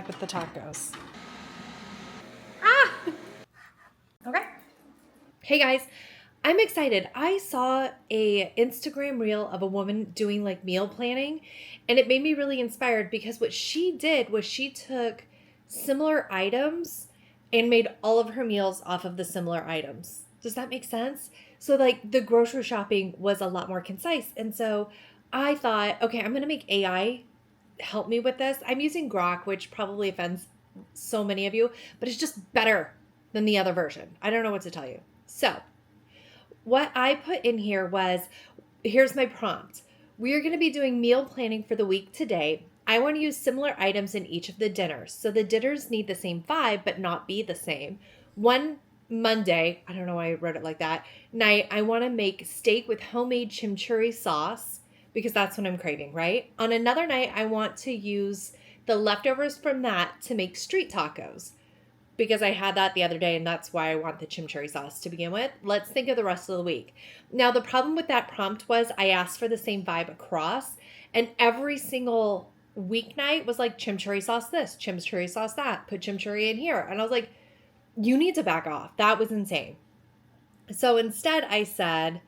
up with the tacos. Ah! Okay. Hey guys, I'm excited. I saw a Instagram reel of a woman doing like meal planning, and it made me really inspired because what she did was she took similar items and made all of her meals off of the similar items. Does that make sense? So like the grocery shopping was a lot more concise. And so I thought, okay, I'm going to make AI help me with this. I'm using Grok, which probably offends so many of you, but it's just better than the other version. I don't know what to tell you. So what I put in here was, here's my prompt. We are going to be doing meal planning for the week today. I want to use similar items in each of the dinners. So the dinners need the same vibe, but not be the same. One Monday, I don't know why I wrote it like that, night, I want to make steak with homemade chimichurri sauce because that's what I'm craving, right? On another night, I want to use the leftovers from that to make street tacos because I had that the other day and that's why I want the chimichurri sauce to begin with. Let's think of the rest of the week. Now, the problem with that prompt was I asked for the same vibe across, and every single weeknight was like chimichurri sauce this, chimichurri sauce that, put chimichurri in here. And I was like, you need to back off. That was insane. So instead I said,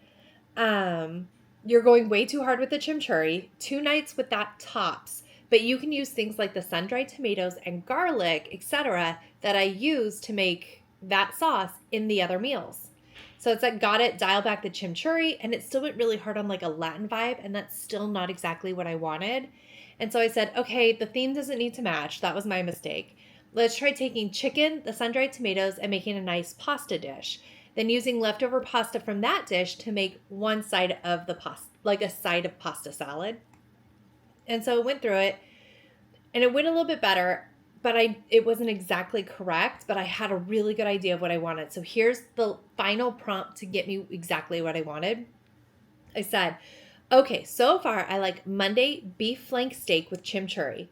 you're going way too hard with the chimichurri. 2 nights with that tops, but you can use things like the sun-dried tomatoes and garlic, etc., that I use to make that sauce in the other meals. So it's like, got it, dial back the chimichurri, and it still went really hard on like a Latin vibe, and that's still not exactly what I wanted. And so I said, okay, the theme doesn't need to match. That was my mistake. Let's try taking chicken, the sun-dried tomatoes, and making a nice pasta dish. Then using leftover pasta from that dish to make one side of the pasta, like a side of pasta salad. And so I went through it, and it went a little bit better, but it wasn't exactly correct, but I had a really good idea of what I wanted. So here's the final prompt to get me exactly what I wanted. I said, okay, so far I like Monday beef flank steak with chimichurri.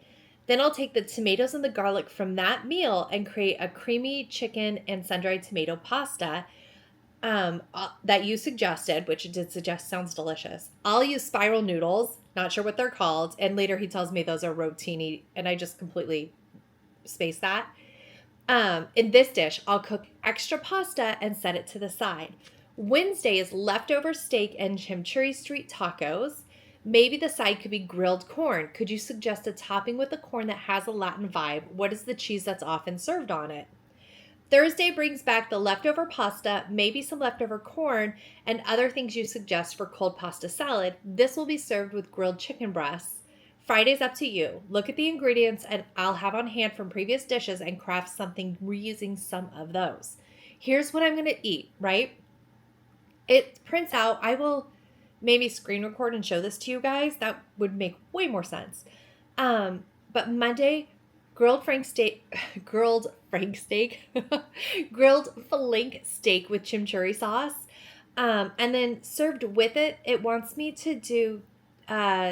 Then I'll take the tomatoes and the garlic from that meal and create a creamy chicken and sun-dried tomato pasta that you suggested, which it did suggest sounds delicious. I'll use spiral noodles, not sure what they're called, and later he tells me those are rotini, and I just completely spaced that. In this dish, I'll cook extra pasta and set it to the side. Wednesday is leftover steak and chimichurri street tacos. Maybe the side could be grilled corn. Could you suggest a topping with the corn that has a Latin vibe? What is the cheese that's often served on it? Thursday brings back the leftover pasta, maybe some leftover corn, and other things you suggest for cold pasta salad. This will be served with grilled chicken breasts. Friday's up to you. Look at the ingredients and I'll have on hand from previous dishes and craft something reusing some of those. Here's what I'm going to eat, right? It prints out. I will maybe screen record and show this to you guys. That would make way more sense. But Monday, grilled flank steak, grilled flank steak with chimichurri sauce. And then served with it, it wants me to do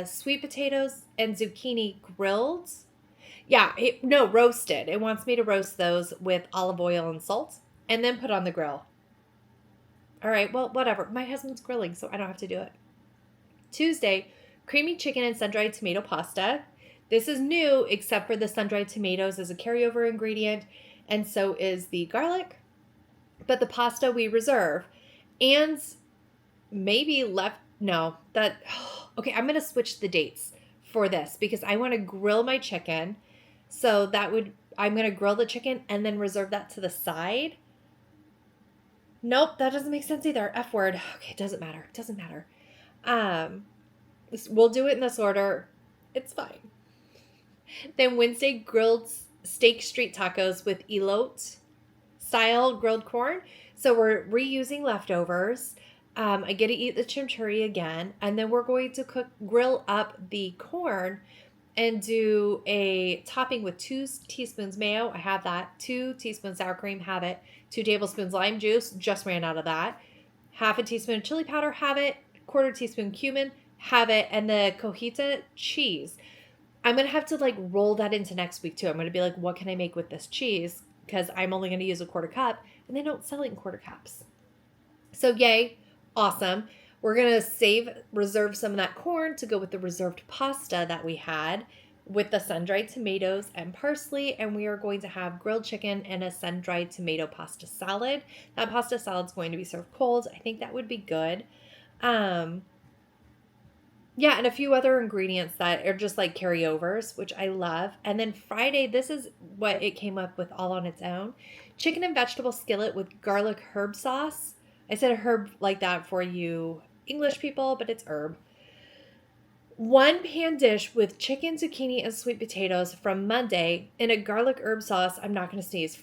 sweet potatoes and zucchini grilled. Roasted. It wants me to roast those with olive oil and salt and then put on the grill. All right, well, whatever. My husband's grilling, so I don't have to do it. Tuesday, creamy chicken and sun-dried tomato pasta. This is new, except for the sun-dried tomatoes as a carryover ingredient, and so is the garlic. But the pasta we reserve. And maybe okay, I'm going to switch the dates for this because I want to grill my chicken. So I'm going to grill the chicken and then reserve that to the side. Nope, that doesn't make sense either. F word. Okay, it doesn't matter. We'll do it in this order. It's fine. Then Wednesday, grilled steak street tacos with elote style grilled corn. So we're reusing leftovers. I get to eat the chimichurri again. And then we're going to grill up the corn and do a topping with 2 teaspoons mayo. I have that. 2 teaspoons sour cream. Have it. 2 tablespoons lime juice. Just ran out of that. Half a teaspoon chili powder. Have it. 1/4 teaspoon cumin. Have it. And the cojita cheese. I'm going to have to roll that into next week too. I'm going to be like, what can I make with this cheese? Because I'm only going to use a 1/4 cup and they don't sell it in 1/4 cups. So yay. Awesome. We're going to reserve some of that corn to go with the reserved pasta that we had. with the sun-dried tomatoes and parsley, and we are going to have grilled chicken and a sun-dried tomato pasta salad. That pasta salad's going to be served cold. I think that would be good. Yeah, and a few other ingredients that are just like carryovers, which I love. And then Friday, this is what it came up with all on its own. Chicken and vegetable skillet with garlic herb sauce. I said a herb like that for you English people, but it's herb. One pan dish with chicken, zucchini, and sweet potatoes from Monday in a garlic herb sauce. I'm not going to sneeze.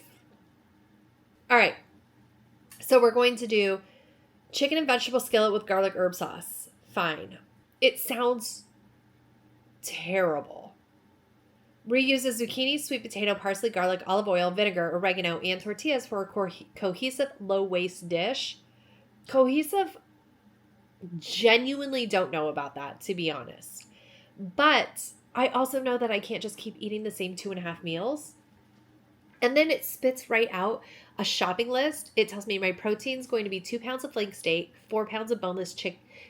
All right. So we're going to do chicken and vegetable skillet with garlic herb sauce. Fine. It sounds terrible. Reuses zucchini, sweet potato, parsley, garlic, olive oil, vinegar, oregano, and tortillas for a cohesive low-waste dish. Cohesive, genuinely don't know about that, to be honest. But I also know that I can't just keep eating the same 2.5 meals. And then it spits right out a shopping list. It tells me my protein is going to be 2 pounds of flank steak, 4 pounds of boneless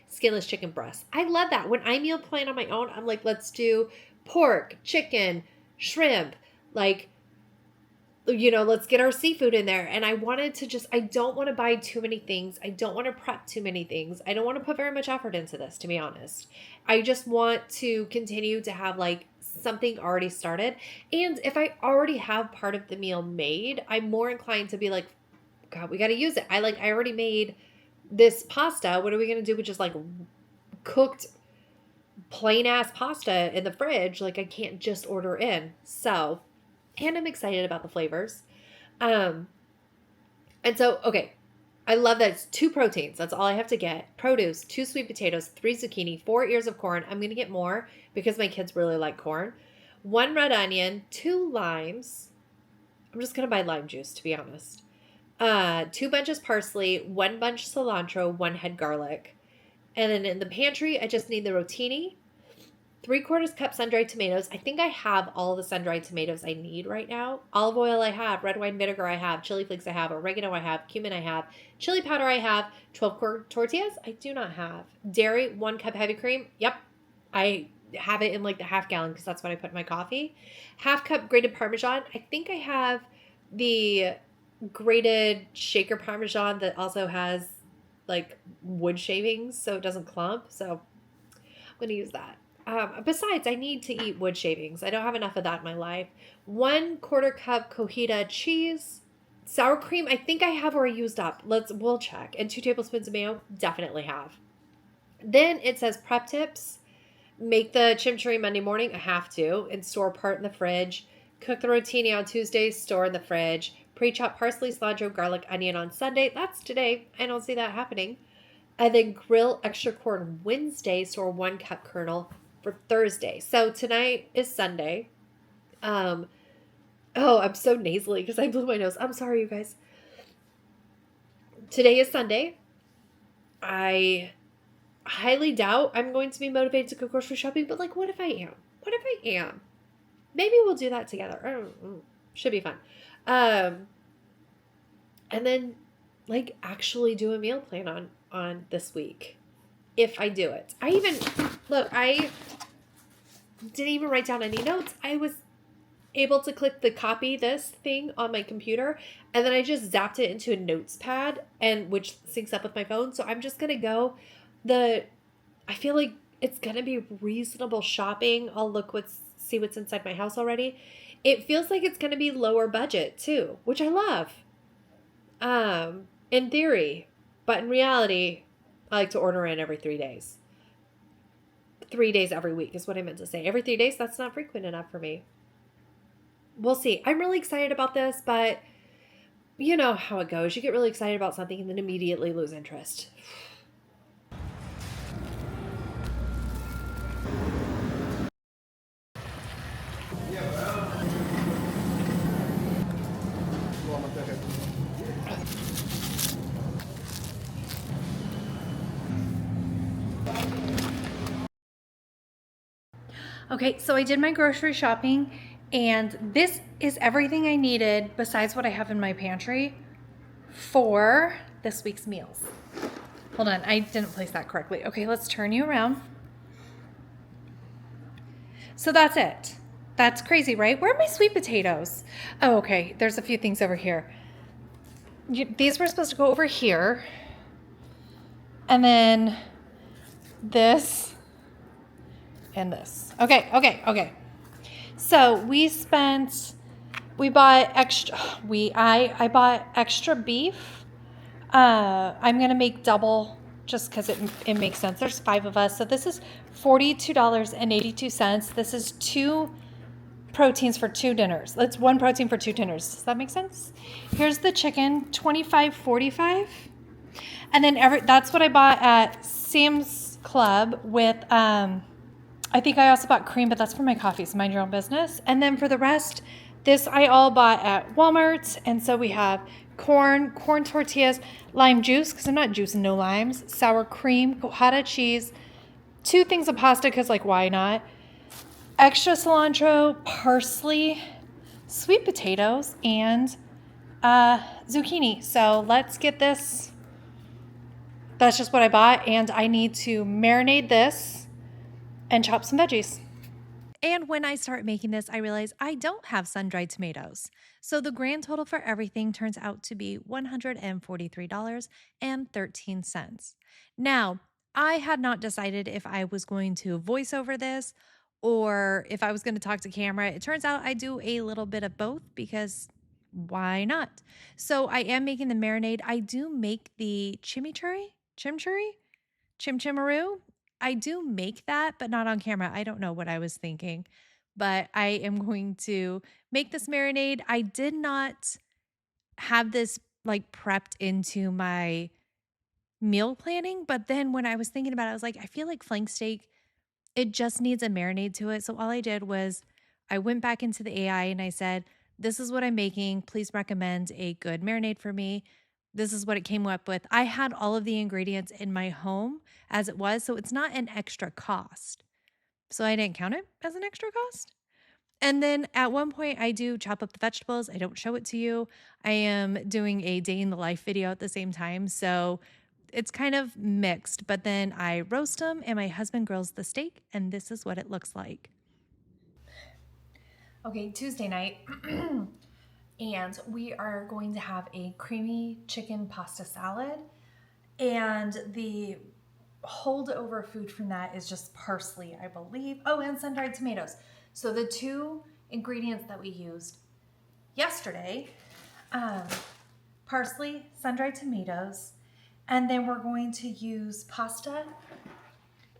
skinless chicken breast. I love that. When I meal plan on my own, I'm like, let's do pork, chicken, shrimp, like, let's get our seafood in there. And I wanted to I don't want to buy too many things. I don't want to prep too many things. I don't want to put very much effort into this, to be honest. I just want to continue to have like something already started. And if I already have part of the meal made, I'm more inclined to be like, God, we got to use it. I already made this pasta. What are we going to do with just like cooked plain ass pasta in the fridge? Like I can't just order in. So, and I'm excited about the flavors. And so, okay. I love that it's 2 proteins. That's all I have to get. Produce, 2 sweet potatoes, 3 zucchini, 4 ears of corn. I'm going to get more because my kids really like corn. 1 red onion, 2 limes. I'm just going to buy lime juice, to be honest. 2 bunches parsley, 1 bunch cilantro, 1 head garlic. And then in the pantry, I just need the rotini, 3/4 cup sun-dried tomatoes. I think I have all the sun-dried tomatoes I need right now. Olive oil I have, red wine vinegar I have, chili flakes I have, oregano I have, cumin I have, chili powder I have, 12 quart tortillas I do not have. Dairy, 1 cup heavy cream. Yep. I have it in like the half gallon because that's what I put in my coffee. 1/2 cup grated Parmesan. I think I have the grated shaker Parmesan that also has like wood shavings so it doesn't clump. So I'm going to use that. Besides, I need to eat wood shavings. I don't have enough of that in my life. 1/4 cup Cojita cheese. Sour cream, I think I have or I used up. We'll check. And 2 tablespoons of mayo, definitely have. Then it says prep tips. Make the chimichurri Monday morning. I have to. And store part in the fridge. Cook the rotini on Tuesday. Store in the fridge. Pre-chop parsley, cilantro, garlic, onion on Sunday. That's today. I don't see that happening. And then grill extra corn Wednesday. Store 1 cup kernel for Thursday. So tonight is Sunday. Oh, I'm so nasally because I blew my nose. I'm sorry, you guys. Today is Sunday. I highly doubt I'm going to be motivated to go grocery shopping, but like, what if I am? What if I am? Maybe we'll do that together. Should be fun. And then like actually do a meal plan on this week. If I do it. I didn't even write down any notes. I was able to click the copy this thing on my computer, and then I just zapped it into a notes pad, which syncs up with my phone. So I'm just going to go I feel like it's going to be reasonable shopping. I'll see what's inside my house already. It feels like it's going to be lower budget too, which I love. In theory, but in reality, I like to order in every 3 days. 3 days every week is what I meant to say. Every 3 days, that's not frequent enough for me. We'll see. I'm really excited about this, but you know how it goes. You get really excited about something and then immediately lose interest. Okay, so I did my grocery shopping, and this is everything I needed besides what I have in my pantry for this week's meals. Hold on, I didn't place that correctly. Okay, let's turn you around. So that's it. That's crazy, right? Where are my sweet potatoes? Oh, okay. There's a few things over here. These were supposed to go over here. And then this and this. Okay. So we bought extra, I bought extra beef. I'm going to make double just because it makes sense. There's 5 of us. So this is $42.82. This is 2 proteins for 2 dinners. That's 1 protein for 2 dinners. Does that make sense? Here's the chicken, $25.45. And then that's what I bought at Sam's Club with, I think I also bought cream, but that's for my coffee, so mind your own business. And then for the rest, this I all bought at Walmart. And so we have corn tortillas, lime juice, because I'm not juicing no limes, sour cream, cojada cheese, 2 things of pasta, because like why not? Extra cilantro, parsley, sweet potatoes, and zucchini. So let's get this. That's just what I bought, and I need to marinate this and chop some veggies. And when I start making this, I realize I don't have sun-dried tomatoes. So the grand total for everything turns out to be $143.13. Now, I had not decided if I was going to voice over this or if I was going to talk to camera. It turns out I do a little bit of both because why not? So I am making the marinade. I do make the chimichurri. Chimchimaroo. I do make that, but not on camera. I don't know what I was thinking, but I am going to make this marinade. I did not have this like prepped into my meal planning, but then when I was thinking about it, I was like, I feel like flank steak, it just needs a marinade to it. So all I did was I went back into the AI and I said, this is what I'm making. Please recommend a good marinade for me. This is what it came up with. I had all of the ingredients in my home as it was, so it's not an extra cost. So I didn't count it as an extra cost. And then at one point, I do chop up the vegetables. I don't show it to you. I am doing a day in the life video at the same time. So it's kind of mixed, but then I roast them and my husband grills the steak, and this is what it looks like. Okay, Tuesday night. And we are going to have a creamy chicken pasta salad. And the holdover food from that is just parsley, I believe. Oh, and sun-dried tomatoes. So the 2 ingredients that we used yesterday, parsley, sun-dried tomatoes, and then we're going to use pasta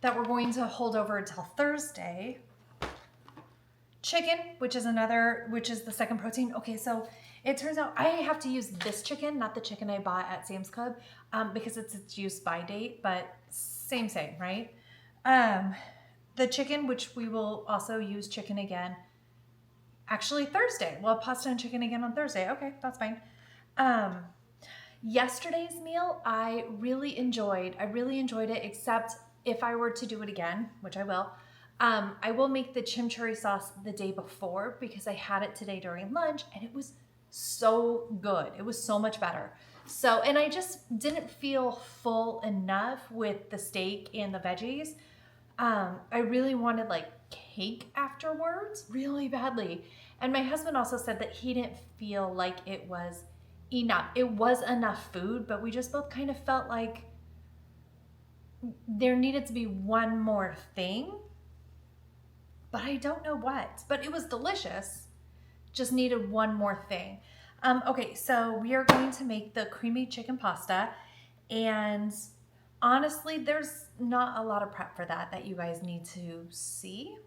that we're going to hold over until Thursday. Chicken, which is the second protein. Okay, so it turns out I have to use this chicken, not the chicken I bought at Sam's Club, because it's its use by date, but same, right? The chicken, which we will also use chicken again, actually Thursday. We'll have pasta and chicken again on Thursday. Okay, that's fine. Yesterday's meal, I really enjoyed it, except if I were to do it again, which I will make the chimichurri sauce the day before because I had it today during lunch and it was so good. It was so much better. So, and I just didn't feel full enough with the steak and the veggies. I really wanted like cake afterwards really badly. And my husband also said that he didn't feel like it was enough. It was enough food, but we just both kind of felt like there needed to be one more thing. But I don't know what. But it was delicious. Just needed one more thing. Okay, so we are going to make the creamy chicken pasta. And honestly, there's not a lot of prep for that you guys need to see.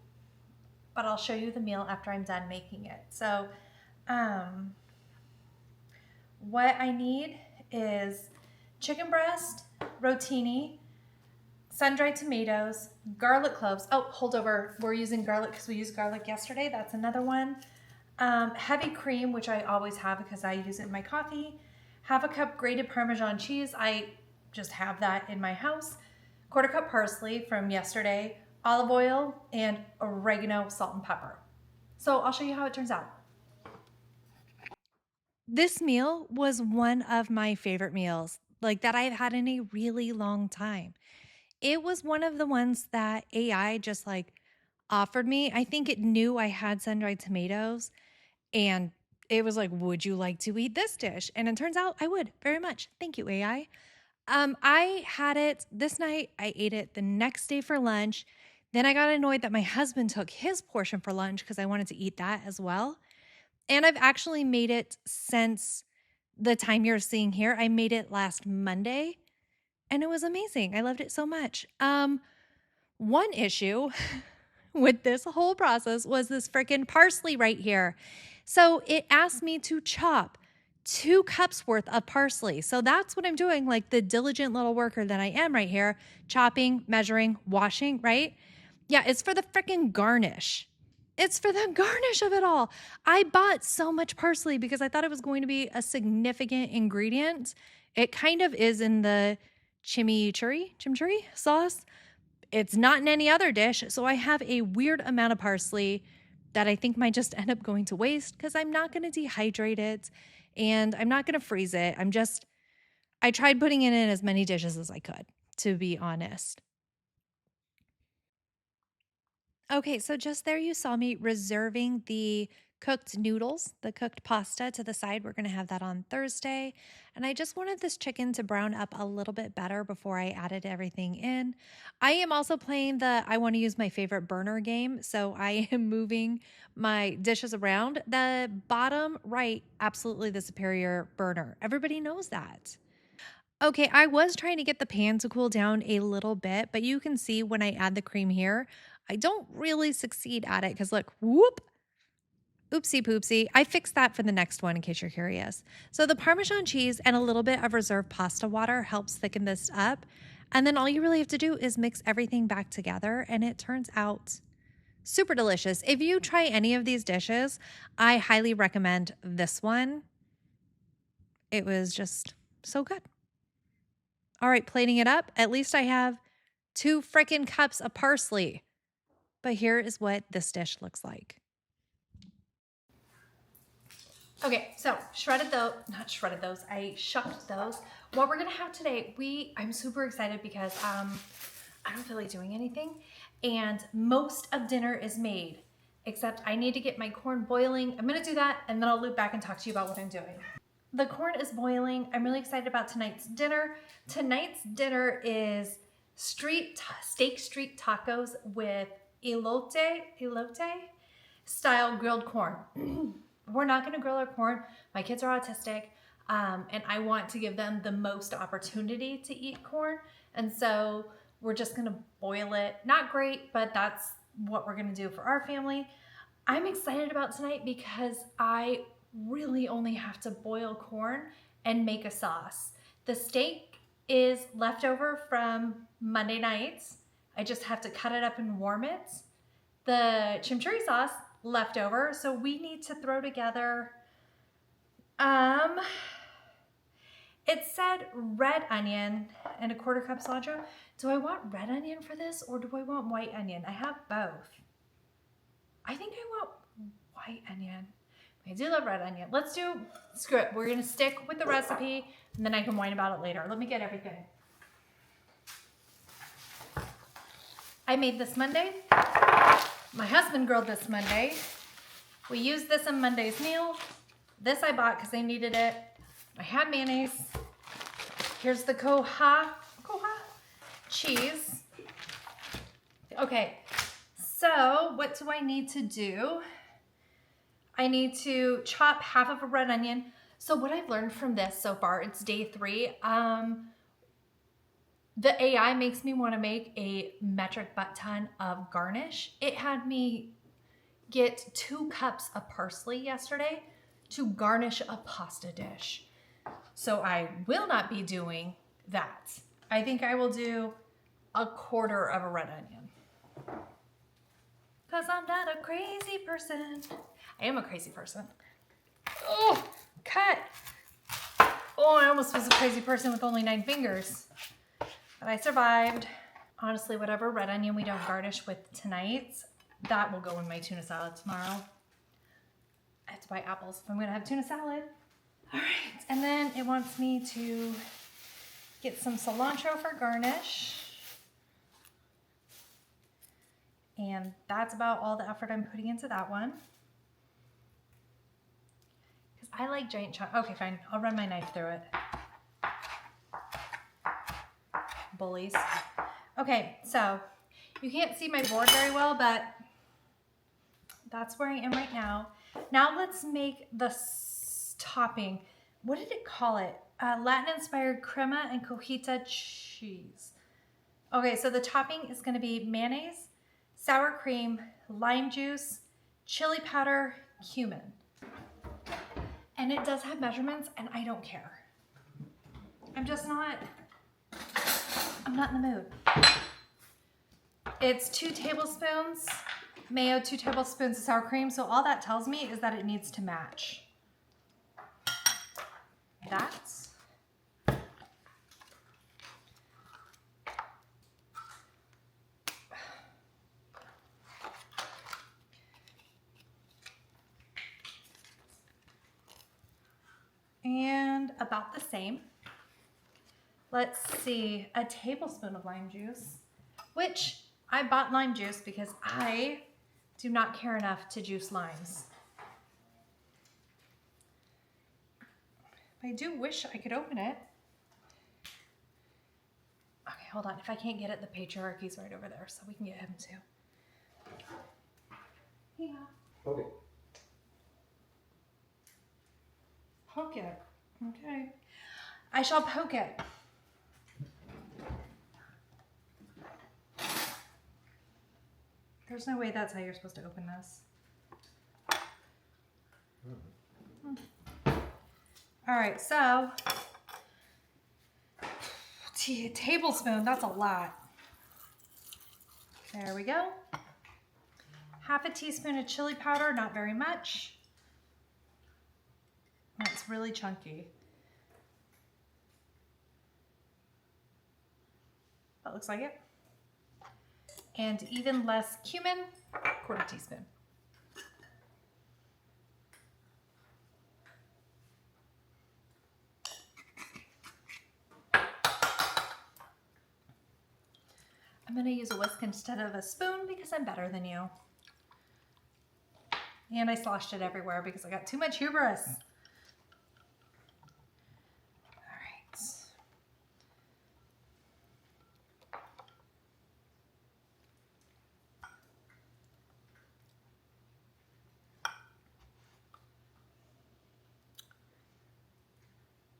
But I'll show you the meal after I'm done making it. So what I need is chicken breast, rotini, sun-dried tomatoes, garlic cloves. Oh, hold over. We're using garlic because we used garlic yesterday. That's another one. Heavy cream, which I always have because I use it in my coffee. Half a cup grated Parmesan cheese. I just have that in my house. Quarter cup parsley from yesterday. Olive oil and oregano, salt, and pepper. So I'll show you how it turns out. This meal was one of my favorite meals, like that I've had in a really long time. It was one of the ones that AI just like offered me. I think it knew I had sun-dried tomatoes, and it was like, would you like to eat this dish? And it turns out I would very much. Thank you, AI. I had it this night. I ate it the next day for lunch. Then I got annoyed that my husband took his portion for lunch because I wanted to eat that as well. And I've actually made it since the time you're seeing here. I made it last Monday and it was amazing. I loved it so much. One issue with this whole process was this freaking parsley right here. So it asked me to chop 2 cups worth of parsley. So that's what I'm doing, like the diligent little worker that I am right here, chopping, measuring, washing, right? Yeah, it's for the freaking garnish. It's for the garnish of it all. I bought so much parsley because I thought it was going to be a significant ingredient. It kind of is in the chimichurri sauce. It's not in any other dish, so I have a weird amount of parsley that I think might just end up going to waste because I'm not going to dehydrate it and I'm not going to freeze it. I tried putting it in as many dishes as I could, to be honest. Okay, so just there you saw me reserving the cooked noodles, the cooked pasta to the side. We're going to have that on Thursday. And I just wanted this chicken to brown up a little bit better before I added everything in. I am also playing the I want to use my favorite burner game. So I am moving my dishes around. The bottom right, absolutely the superior burner. Everybody knows that. Okay, I was trying to get the pan to cool down a little bit, but you can see when I add the cream here, I don't really succeed at it because look, whoop, oopsie poopsie. I fixed that for the next one in case you're curious. So the Parmesan cheese and a little bit of reserved pasta water helps thicken this up. And then all you really have to do is mix everything back together and it turns out super delicious. If you try any of these dishes, I highly recommend this one. It was just so good. All right, plating it up. At least I have 2 freaking cups of parsley. But here is what this dish looks like. Okay, so not shredded those, I shucked those. What we're gonna have today, I'm super excited because I don't feel like doing anything and most of dinner is made, except I need to get my corn boiling. I'm gonna do that and then I'll loop back and talk to you about what I'm doing. The corn is boiling. I'm really excited about tonight's dinner. Tonight's dinner is steak street tacos with elote style grilled corn. We're not gonna grill our corn. My kids are autistic and I want to give them the most opportunity to eat corn. And so we're just gonna boil it. Not great, but that's what we're gonna do for our family. I'm excited about tonight because I really only have to boil corn and make a sauce. The steak is leftover from Monday nights. I just have to cut it up and warm it. The chimichurri sauce leftover, so we need to throw together, it said red onion and a 1/4 cup cilantro. Do I want red onion for this or do I want white onion? I have both. I think I want white onion. I do love red onion. Screw it. We're gonna stick with the recipe and then I can whine about it later. Let me get everything. I made this Monday. My husband grilled this Monday. We used this in Monday's meal. This I bought because they needed it. I had mayonnaise. Here's the Koha cheese. Okay, so what do I need to do? I need to chop half of a red onion. So what I've learned from this so far, it's day 3. The AI makes me want to make a metric butt ton of garnish. It had me get 2 cups of parsley yesterday to garnish a pasta dish. So I will not be doing that. I think I will do a 1/4 of a red onion. Because I'm not a crazy person. I am a crazy person. Oh, cut. Oh, I almost was a crazy person with only 9 fingers. But I survived. Honestly, whatever red onion we don't garnish with tonight, that will go in my tuna salad tomorrow. I have to buy apples if I'm gonna have tuna salad. All right, and then it wants me to get some cilantro for garnish. And that's about all the effort I'm putting into that one. Because I like giant chunks. Okay, fine. I'll run my knife through it. Bullies. Okay, so you can't see my board very well, but that's where I am right now. Now let's make the topping. What did it call it? Latin-inspired crema and cojita cheese. Okay, so the topping is going to be mayonnaise, sour cream, lime juice, chili powder, cumin. And it does have measurements, and I don't care. I'm not in the mood. It's 2 tablespoons mayo, 2 tablespoons of sour cream. So all that tells me is that it needs to match. That's and about the same. Let's see, a tablespoon of lime juice, which I bought lime juice because I do not care enough to juice limes. I do wish I could open it. Okay, hold on. If I can't get it, the patriarchy's right over there, so we can get him too. Yeah. Okay. Poke it. Okay. I shall poke it. There's no way that's how you're supposed to open this. All right, so tablespoon, that's a lot. There we go. Half a teaspoon of chili powder, not very much. That's really chunky. That looks like it. And even less cumin, 1/4 teaspoon. I'm going to use a whisk instead of a spoon because I'm better than you. And I sloshed it everywhere because I got too much hubris. All right.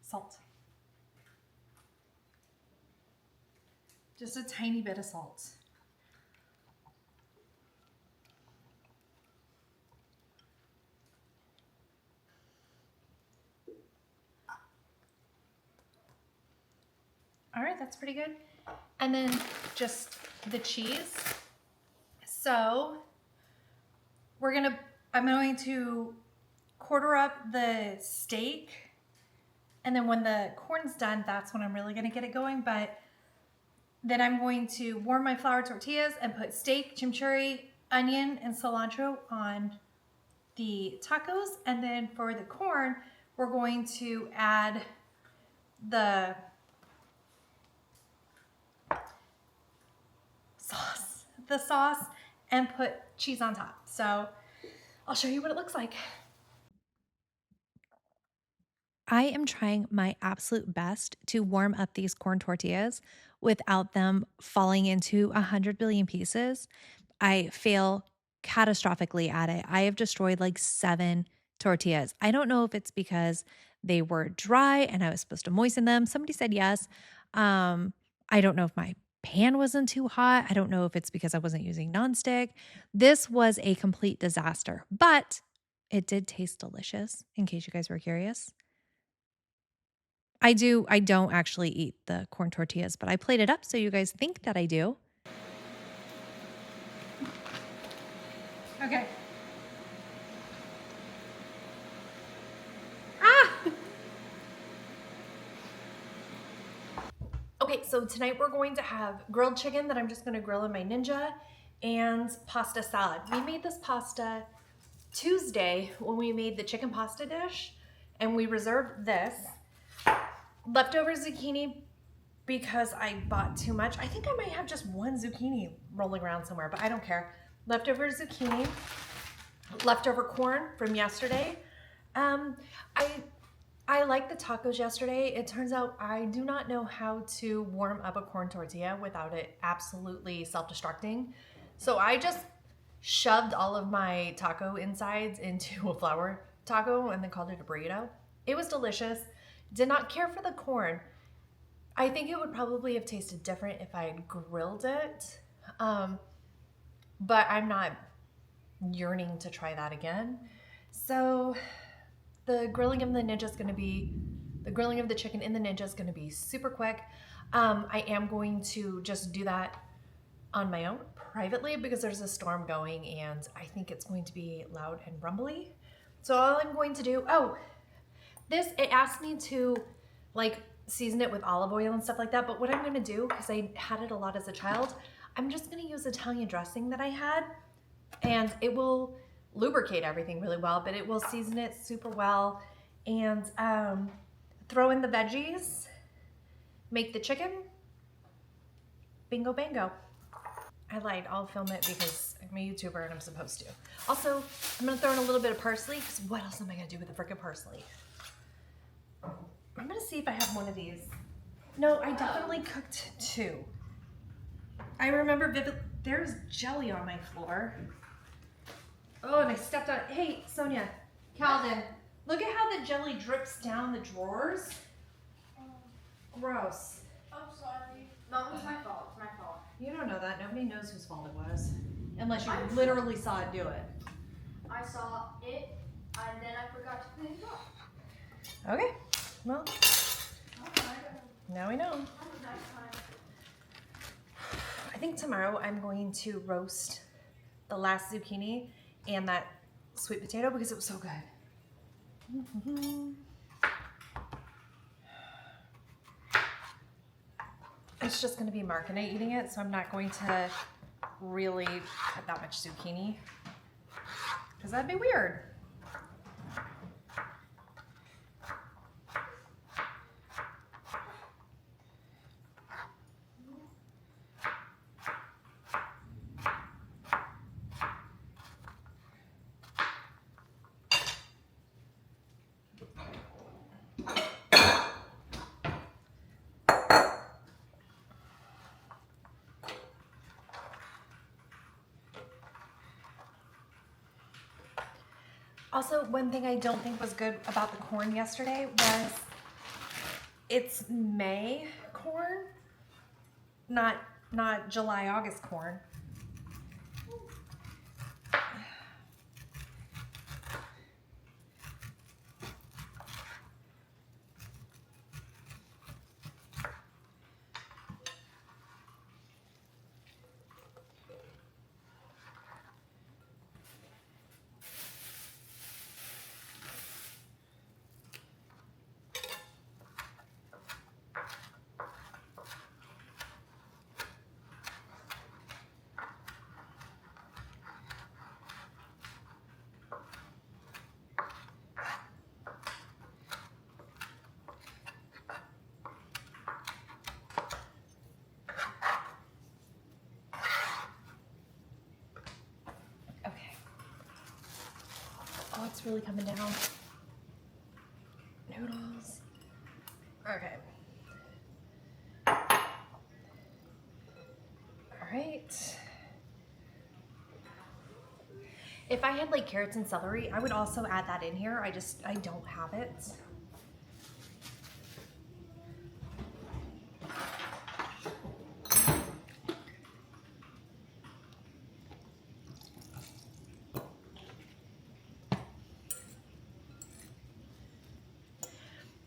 Salt. Just a tiny bit of salt. All right, that's pretty good. And then just the cheese. So I'm going to quarter up the steak. And then when the corn's done, that's when I'm really gonna get it going. But then I'm going to warm my flour tortillas and put steak, chimichurri, onion, and cilantro on the tacos. And then for the corn, we're going to add the sauce and put cheese on top. So I'll show you what it looks like. I am trying my absolute best to warm up these corn tortillas without them falling into 100 billion pieces. I fail catastrophically at it. I have destroyed like 7 tortillas. I don't know if it's because they were dry and I was supposed to moisten them. Somebody said yes. I don't know if my pan wasn't too hot. I don't know if it's because I wasn't using nonstick. This was a complete disaster, but it did taste delicious, in case you guys were curious. I don't actually eat the corn tortillas, but I played it up so you guys think that I do. Okay. Okay, so tonight we're going to have grilled chicken that I'm just gonna grill in my Ninja and pasta salad. We made this pasta Tuesday when we made the chicken pasta dish, and we reserved this. Leftover zucchini because I bought too much. I think I might have just 1 zucchini rolling around somewhere, but I don't care. leftover zucchini, leftover corn from yesterday. I liked the tacos yesterday. It turns out I do not know how to warm up a corn tortilla without it absolutely self-destructing. So I just shoved all of my taco insides into a flour taco and then called it a burrito. It was delicious. Did not care for the corn. I think it would probably have tasted different if I had grilled it. But I'm not yearning to try that again. So the grilling of the chicken in the Ninja is going to be super quick. I am going to just do that on my own privately because there's a storm going and I think it's going to be loud and rumbly. So all I'm going to do, it asked me to like season it with olive oil and stuff like that, but what I'm gonna do, because I had it a lot as a child, I'm just gonna use Italian dressing that I had, and it will lubricate everything really well, but it will season it super well, and throw in the veggies, make the chicken, bingo bango. I lied, I'll film it because I'm a YouTuber and I'm supposed to. Also, I'm gonna throw in a little bit of parsley, because what else am I gonna do with the frickin' parsley? I'm gonna see if I have one of these. No, I definitely cooked two. I remember vividly, there's jelly on my floor. Oh, and I stepped on it. Hey, Sonia, Calvin, look at how the jelly drips down the drawers. Gross. I'm sorry. No, it's my fault. It's my fault. You don't know that. Nobody knows whose fault it was. Unless you literally saw it do it. I saw it, and then I forgot to clean it up. Okay, well, now we know. Have a nice time. I think tomorrow I'm going to roast the last zucchini and that sweet potato because it was so good. It's just going to be Mark and I eating it, so I'm not going to really put that much zucchini because that'd be weird. Also, one thing I don't think was good about the corn yesterday was it's May corn, not July, August corn. Oh, it's really coming down. Noodles. Okay. All right. If I had like carrots and celery, I would also add that in here. I don't have it.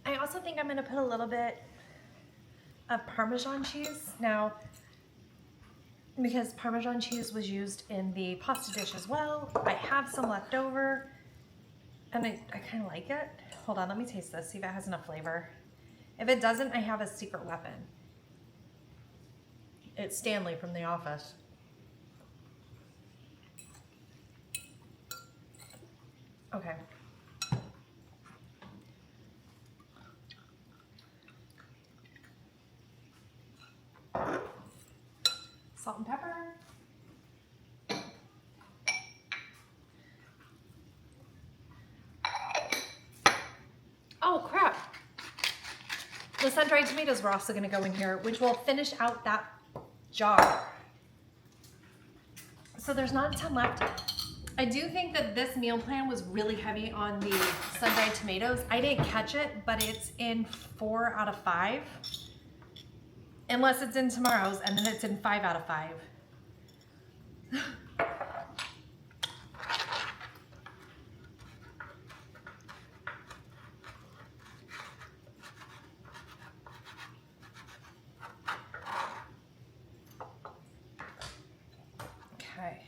I also think I'm going to put a little bit of Parmesan cheese. Now, because Parmesan cheese was used in the pasta dish as well, I have some left over, and I kind of like it. Hold on, let me taste this, see if it has enough flavor. If it doesn't, I have a secret weapon. It's Stanley from The Office. Okay. Salt and pepper. The sun-dried tomatoes were also gonna go in here, which will finish out that jar. So there's not a ton left. I do think that this meal plan was really heavy on the sun-dried tomatoes. I didn't catch it, but it's in 4 out of 5. Unless it's in tomorrow's, and then it's in 5 out of 5. Okay,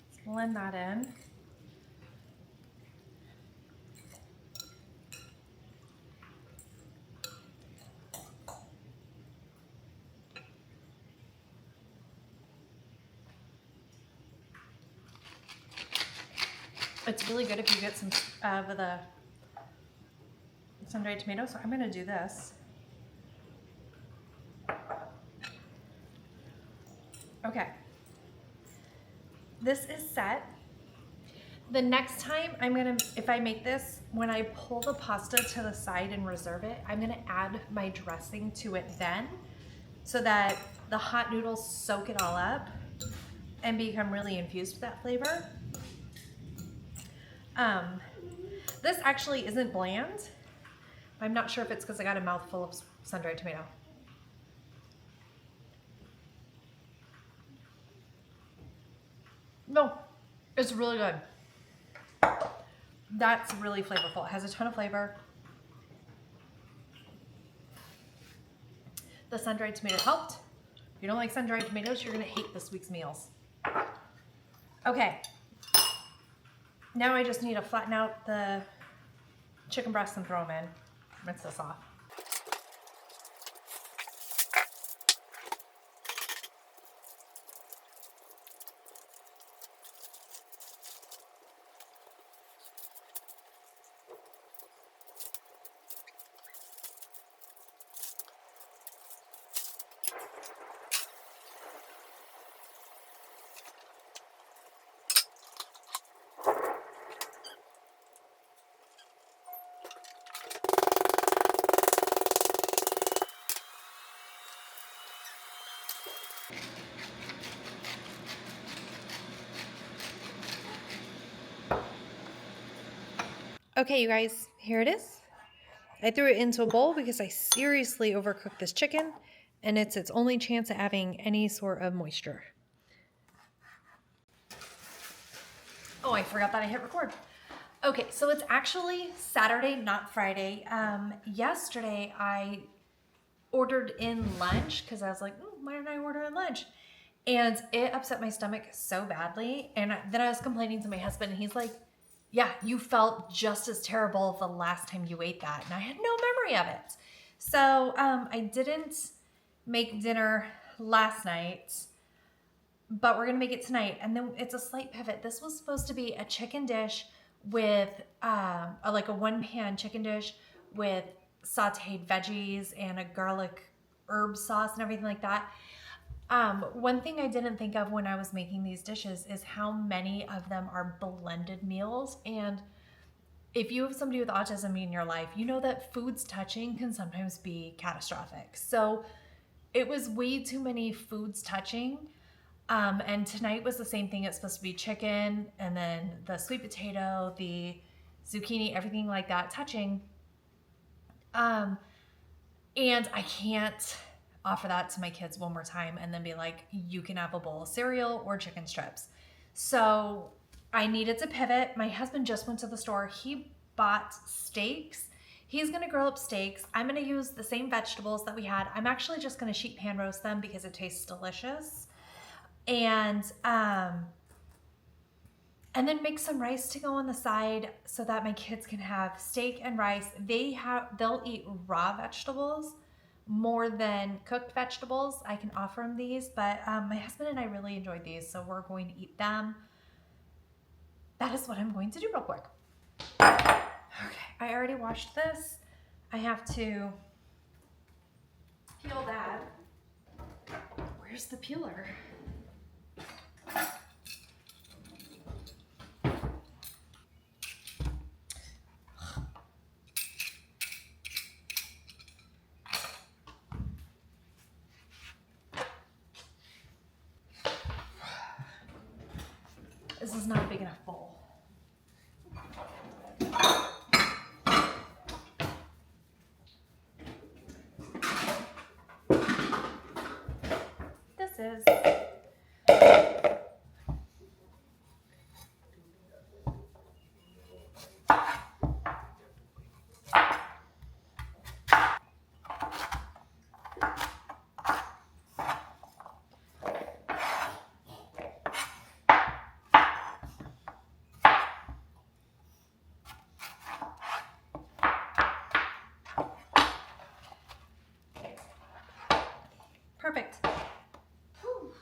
let's blend that in. It's really good if you get some of the sun-dried tomatoes. So I'm gonna do this. Okay. This is set. The next time if I make this, when I pull the pasta to the side and reserve it, I'm gonna add my dressing to it then, so that the hot noodles soak it all up and become really infused with that flavor. This actually isn't bland. I'm not sure if it's because I got a mouthful of sun-dried tomato. No, it's really good. That's really flavorful. It has a ton of flavor. The sun-dried tomato helped. If you don't like sun-dried tomatoes, you're gonna hate this week's meals. Okay. Now I just need to flatten out the chicken breasts and throw them in. Rinse this off. Okay, you guys, here it is. I threw it into a bowl because I seriously overcooked this chicken, and it's its only chance at having any sort of moisture. Oh, I forgot that I hit record. Okay, so it's actually Saturday, not Friday. Yesterday I ordered in lunch because I was like, why didn't I order in lunch? And it upset my stomach so badly. And then I was complaining to my husband, and he's like, yeah, you felt just as terrible the last time you ate that. And I had no memory of it. So I didn't make dinner last night, but we're gonna make it tonight. And then it's a slight pivot. This was supposed to be a chicken dish with like a one-pan chicken dish with sauteed veggies and a garlic herb sauce and everything like that. One thing I didn't think of when I was making these dishes is how many of them are blended meals. And if you have somebody with autism in your life, you know that foods touching can sometimes be catastrophic. So it was way too many foods touching. And tonight was the same thing. It's supposed to be chicken and then the sweet potato, the zucchini, everything like that touching. And I can't offer that to my kids one more time and then be like, you can have a bowl of cereal or chicken strips. So I needed to pivot. My husband just went to the store. He bought steaks. He's gonna grill up steaks. I'm gonna use the same vegetables that we had. I'm actually just gonna sheet pan roast them because it tastes delicious. And then make some rice to go on the side so that my kids can have steak and rice. They'll eat raw vegetables more than cooked vegetables. I can offer them these, but my husband and I really enjoyed these, so we're going to eat them. That is what I'm going to do real quick. Okay, I already washed this. I have to peel that. Where's the peeler? is not a big enough bowl. This is perfect. Whew.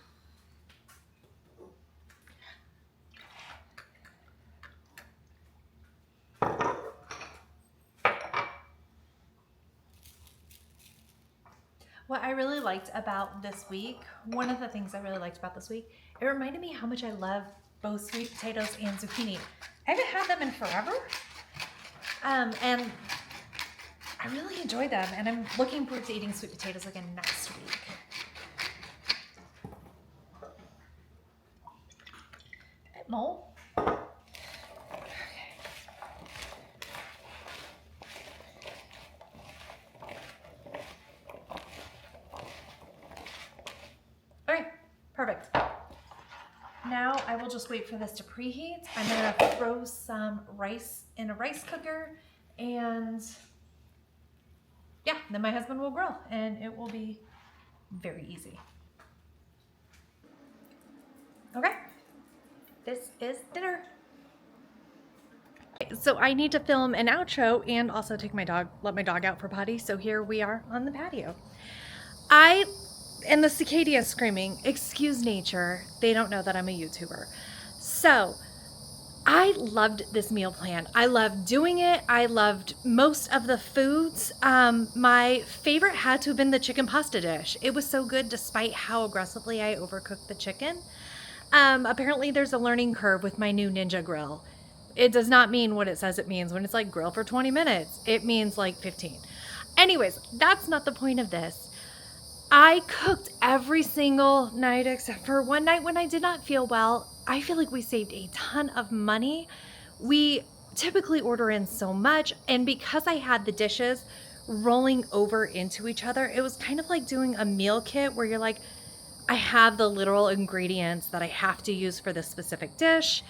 What I really liked about this week, one of the things I really liked about this week, it reminded me how much I love both sweet potatoes and zucchini. I haven't had them in forever, and I really enjoy them, and I'm looking forward to eating sweet potatoes again next week. Bit more. Perfect. Now I will just wait for this to preheat. I'm gonna throw some rice in a rice cooker, and yeah, then my husband will grill and it will be very easy. Okay, this is dinner. So I need to film an outro and also take my dog, let my dog out for potty. So here we are on the patio. And the cicada screaming, excuse nature, they don't know that I'm a YouTuber. So I loved this meal plan. I loved doing it. I loved most of the foods. My favorite had to have been the chicken pasta dish. It was so good despite how aggressively I overcooked the chicken. Apparently there's a learning curve with my new Ninja grill. It does not mean what it says it means when it's like grill for 20 minutes. It means like 15. Anyways, that's not the point of this. I cooked every single night except for one night when I did not feel well. I feel like we saved a ton of money. We typically order in so much, and because I had the dishes rolling over into each other, it was kind of like doing a meal kit where you're like, I have the literal ingredients that I have to use for this specific dish.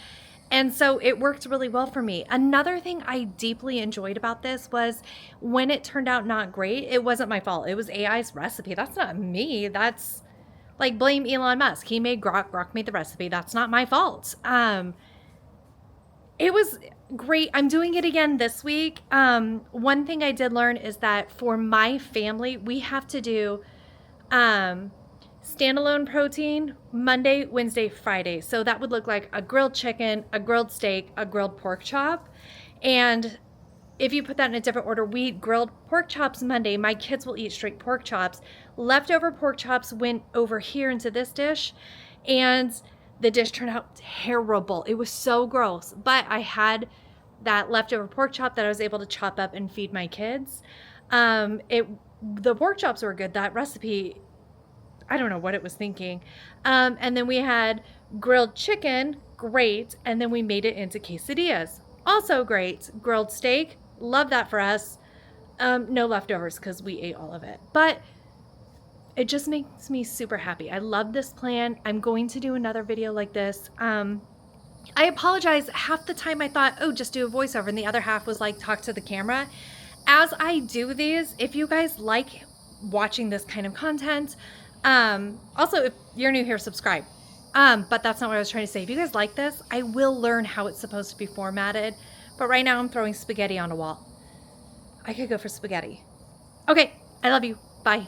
And so it worked really well for me. Another thing I deeply enjoyed about this was when it turned out not great, it wasn't my fault. It was AI's recipe. That's not me. That's like blame Elon Musk. He made Grok. Grok made the recipe. That's not my fault. It was great. I'm doing it again this week. One thing I did learn is that for my family, we have to do standalone protein Monday, Wednesday, Friday. So that would look like a grilled chicken, a grilled steak, a grilled pork chop. And if you put that in a different order, we eat grilled pork chops Monday. My kids will eat straight pork chops. Leftover pork chops went over here into this dish, and the dish turned out terrible. It was so gross, but I had that leftover pork chop that I was able to chop up and feed my kids. The pork chops were good. That recipe, I don't know what it was thinking. And then we had grilled chicken, great. And then we made it into quesadillas, also great. Grilled steak, love that for us. No leftovers because we ate all of it. But it just makes me super happy. I love this plan. I'm going to do another video like this. I apologize. Half the time I thought, oh, just do a voiceover. And the other half was like, talk to the camera. As I do these, if you guys like watching this kind of content, also, if you're new here, subscribe. But that's not what I was trying to say. If you guys like this, I will learn how it's supposed to be formatted. But right now I'm throwing spaghetti on a wall. I could go for spaghetti. Okay, I love you. Bye.